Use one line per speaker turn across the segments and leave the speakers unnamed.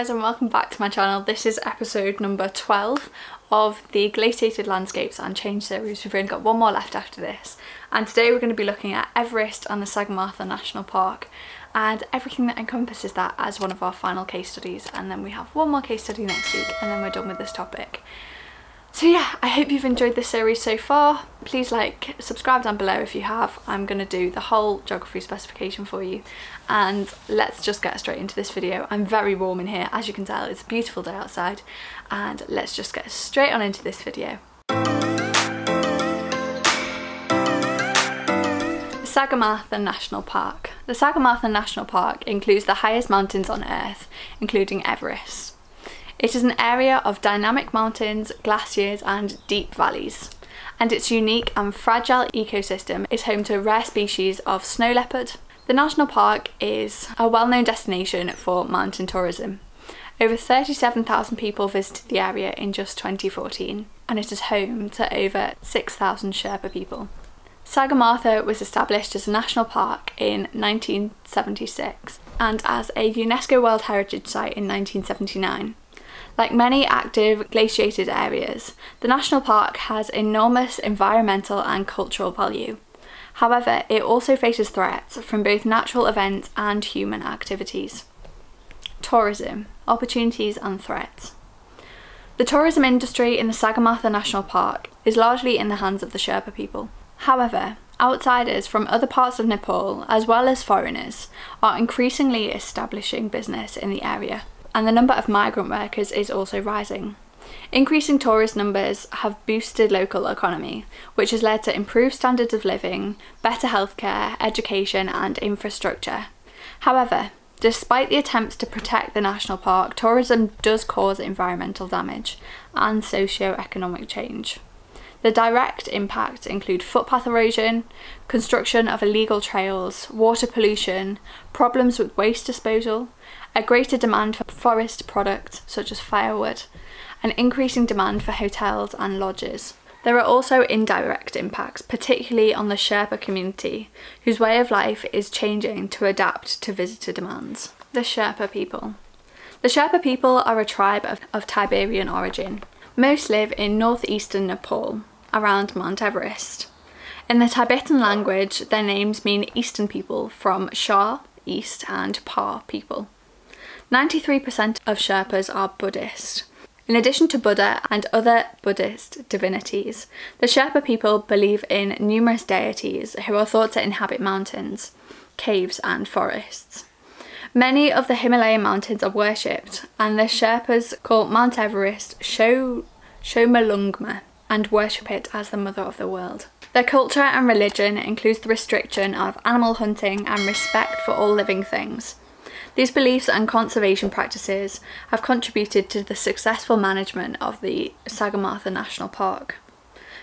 And welcome back to my channel. This is episode number 12 of the Glaciated Landscapes and Change series. We've only got one more left after this, and today we're going to be looking at Everest and the SAGARMATHA National Park and everything that encompasses that as one of our final case studies, and then we have one more case study next week and then we're done with this topic. So yeah, I hope you've enjoyed this series so far. Please like, subscribe down below if you have. I'm going to do the whole geography specification for you, and let's just get straight into this video. I'm very warm in here, as you can tell. It's a beautiful day outside, and let's just get straight on into this video. The SAGARMATHA National Park. The SAGARMATHA National Park includes the highest mountains on Earth, including Everest. It is an area of dynamic mountains, glaciers and deep valleys, and its unique and fragile ecosystem is home to a rare species of snow leopard. The national park is a well-known destination for mountain tourism. Over 37,000 people visited the area in just 2014, and it is home to over 6,000 Sherpa people. SAGARMATHA was established as a national park in 1976 and as a UNESCO World Heritage Site in 1979. Like many active glaciated areas, the national park has enormous environmental and cultural value. However, it also faces threats from both natural events and human activities. Tourism, opportunities and threats. The tourism industry in the SAGARMATHA National Park is largely in the hands of the Sherpa people. However, outsiders from other parts of Nepal, as well as foreigners, are increasingly establishing business in the area, and the number of migrant workers is also rising. Increasing tourist numbers have boosted local economy, which has led to improved standards of living, better healthcare, education and infrastructure. However, despite the attempts to protect the national park, tourism does cause environmental damage and socio-economic change. The direct impacts include footpath erosion, construction of illegal trails, water pollution, problems with waste disposal, a greater demand for forest products such as firewood, an increasing demand for hotels and lodges. There are also indirect impacts, particularly on the Sherpa community, whose way of life is changing to adapt to visitor demands. The Sherpa People. The Sherpa people are a tribe of Tiberian origin. Most live in northeastern Nepal, around Mount Everest. In the Tibetan language, their names mean Eastern people, from Shah, East, and Pa, people. 93% of Sherpas are Buddhist. In addition to Buddha and other Buddhist divinities, the Sherpa people believe in numerous deities who are thought to inhabit mountains, caves and forests. Many of the Himalayan mountains are worshipped, and the Sherpas call Mount Everest Shomalungma and worship it as the mother of the world. Their culture and religion includes the restriction of animal hunting and respect for all living things. These beliefs and conservation practices have contributed to the successful management of the SAGARMATHA National Park.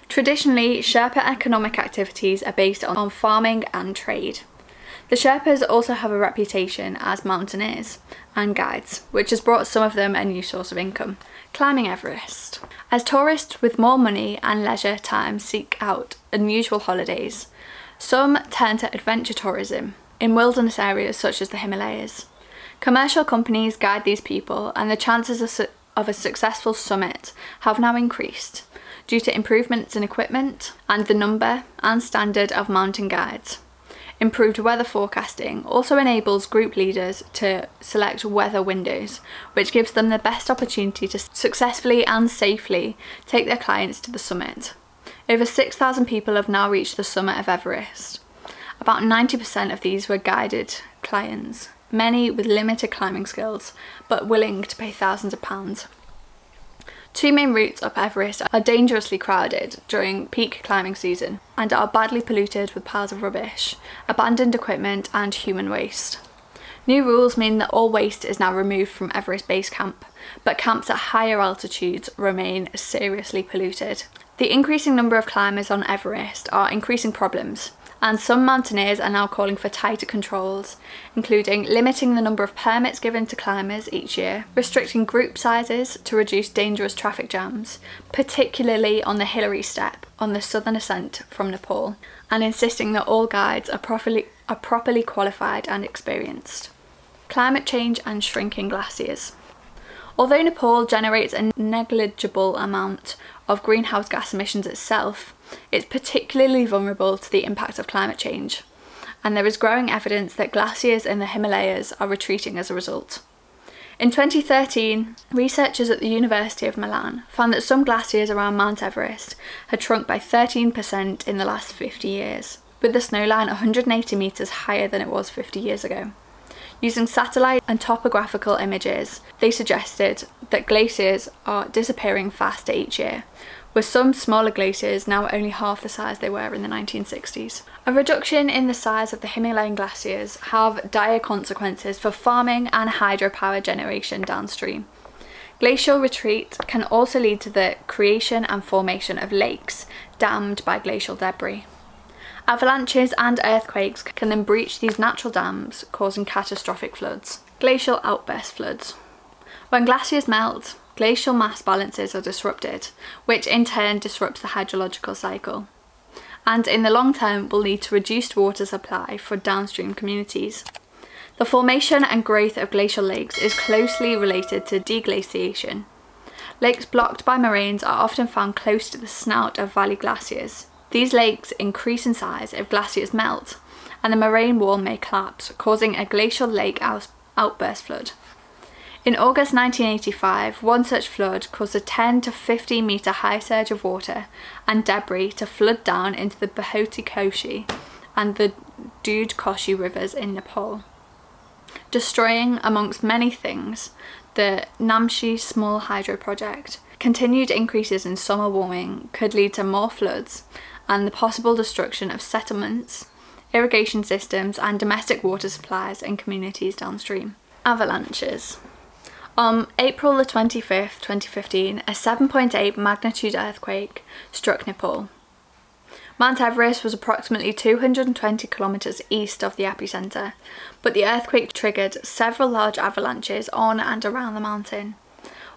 Traditionally, Sherpa economic activities are based on farming and trade. The Sherpas also have a reputation as mountaineers and guides, which has brought some of them a new source of income. Climbing Everest. As tourists with more money and leisure time seek out unusual holidays, some turn to adventure tourism in wilderness areas such as the Himalayas. Commercial companies guide these people, and the chances of a successful summit have now increased due to improvements in equipment and the number and standard of mountain guides. Improved weather forecasting also enables group leaders to select weather windows, which gives them the best opportunity to successfully and safely take their clients to the summit. Over 6,000 people have now reached the summit of Everest. About 90% of these were guided clients, many with limited climbing skills, but willing to pay thousands of pounds. Two main routes up Everest are dangerously crowded during peak climbing season and are badly polluted with piles of rubbish, abandoned equipment and human waste. New rules mean that all waste is now removed from Everest Base Camp, but camps at higher altitudes remain seriously polluted. The increasing number of climbers on Everest are increasing problems, and some mountaineers are now calling for tighter controls, including limiting the number of permits given to climbers each year, restricting group sizes to reduce dangerous traffic jams, particularly on the Hillary Step on the southern ascent from Nepal, and insisting that all guides are properly qualified and experienced. Climate change and shrinking glaciers. Although Nepal generates a negligible amount of greenhouse gas emissions itself, it's particularly vulnerable to the impact of climate change, and there is growing evidence that glaciers in the Himalayas are retreating as a result. In 2013, researchers at the University of Milan found that some glaciers around Mount Everest had shrunk by 13% in the last 50 years, with the snowline 180 metres higher than it was 50 years ago. Using satellite and topographical images, they suggested that glaciers are disappearing faster each year, with some smaller glaciers now only half the size they were in the 1960s. A reduction in the size of the Himalayan glaciers have dire consequences for farming and hydropower generation downstream. Glacial retreat can also lead to the creation and formation of lakes dammed by glacial debris. Avalanches and earthquakes can then breach these natural dams, causing catastrophic floods. Glacial outburst floods. When glaciers melt, glacial mass balances are disrupted, which in turn disrupts the hydrological cycle, and in the long term will lead to reduced water supply for downstream communities. The formation and growth of glacial lakes is closely related to deglaciation. Lakes blocked by moraines are often found close to the snout of valley glaciers. These lakes increase in size if glaciers melt, and the moraine wall may collapse, causing a glacial lake outburst flood. In August 1985, one such flood caused a 10 to 15 metre high surge of water and debris to flood down into the Bhoti Koshi and the Dudh Koshi rivers in Nepal, destroying, amongst many things, the Namche Small Hydro Project. Continued increases in summer warming could lead to more floods and the possible destruction of settlements, irrigation systems and domestic water supplies in communities downstream. Avalanches. On April the 25th, 2015, a 7.8 magnitude earthquake struck Nepal. Mount Everest was approximately 220 kilometres east of the epicentre, but the earthquake triggered several large avalanches on and around the mountain.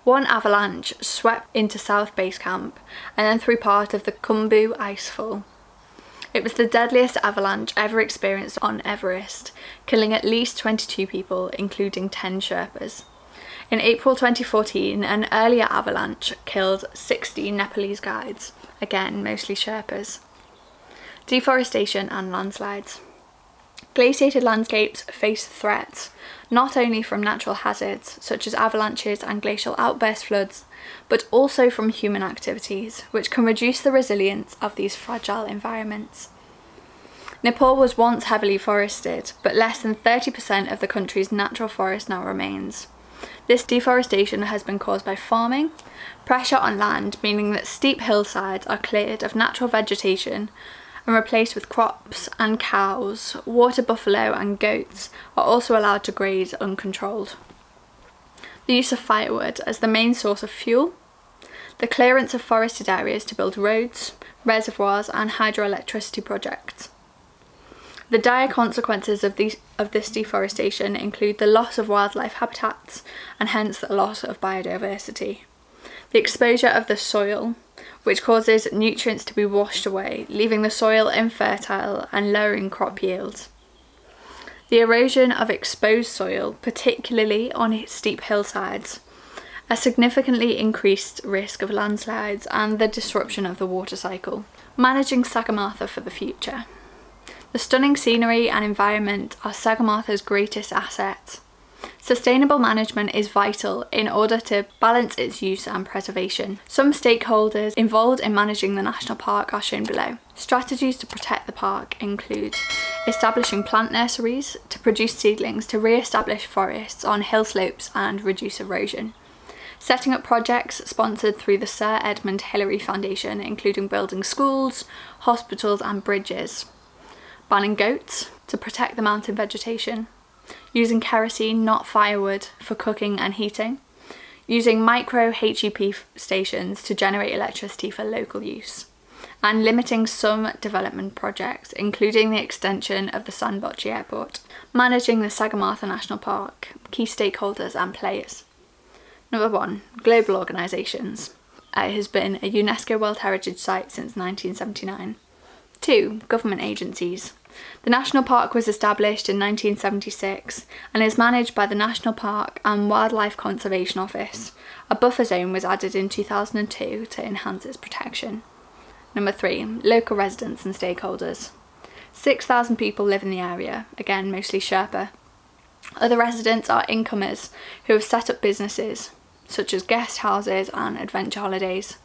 One avalanche swept into South Base Camp and then through part of the Khumbu icefall. It was the deadliest avalanche ever experienced on Everest, killing at least 22 people, including 10 Sherpas. In April 2014, an earlier avalanche killed 60 Nepalese guides, again mostly Sherpas. Deforestation and landslides. Glaciated landscapes face threats, not only from natural hazards such as avalanches and glacial outburst floods, but also from human activities, which can reduce the resilience of these fragile environments. Nepal was once heavily forested, but less than 30% of the country's natural forest now remains. This deforestation has been caused by farming, pressure on land, meaning that steep hillsides are cleared of natural vegetation and replaced with crops and cows. Water buffalo and goats are also allowed to graze uncontrolled. The use of firewood as the main source of fuel, the clearance of forested areas to build roads, reservoirs and hydroelectricity projects. The dire consequences of this deforestation include the loss of wildlife habitats and hence the loss of biodiversity. The exposure of the soil, which causes nutrients to be washed away, leaving the soil infertile and lowering crop yields. The erosion of exposed soil, particularly on steep hillsides, a significantly increased risk of landslides and the disruption of the water cycle. Managing SAGARMATHA for the future. The stunning scenery and environment are SAGARMATHA's greatest asset. Sustainable management is vital in order to balance its use and preservation. Some stakeholders involved in managing the national park are shown below. Strategies to protect the park include establishing plant nurseries to produce seedlings to re-establish forests on hill slopes and reduce erosion. Setting up projects sponsored through the Sir Edmund Hillary Foundation, including building schools, hospitals and bridges. Banning goats to protect the mountain vegetation. Using kerosene, not firewood, for cooking and heating. Using micro HEP stations to generate electricity for local use. and limiting some development projects, including the extension of the Sandbochi Airport. Managing the SAGARMATHA National Park, key stakeholders and players. Number 1, global organisations. It has been a UNESCO World Heritage Site since 1979. 2, government agencies. The National Park was established in 1976 and is managed by the National Park and Wildlife Conservation Office. A buffer zone was added in 2002 to enhance its protection. Number 3, local residents and stakeholders. 6,000 people live in the area, again mostly Sherpa. Other residents are incomers who have set up businesses such as guest houses and adventure holidays.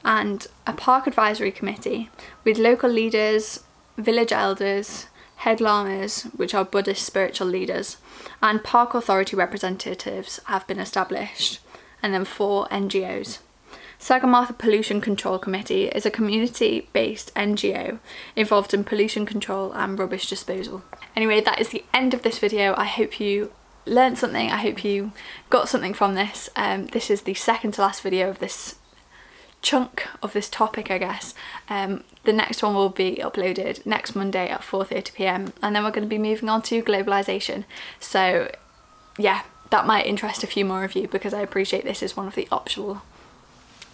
And a park advisory committee with local leaders, village elders, head lamas, which are Buddhist spiritual leaders, and park authority representatives have been established, and then 4 NGOs. SAGARMATHA Pollution Control Committee is a community-based NGO involved in pollution control and rubbish disposal. Anyway, that is the end of this video. I hope you learned something, I hope you got something from this. This is the second to last video of this chunk of this topic, I guess. The next one will be uploaded next Monday at 4:30 p.m. and then we're going to be moving on to globalisation. So yeah, that might interest a few more of you because I appreciate this is one of the optional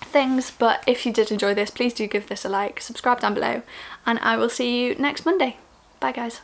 things. But if you did enjoy this, please do give this a like, subscribe down below, and I will see you next Monday. Bye guys.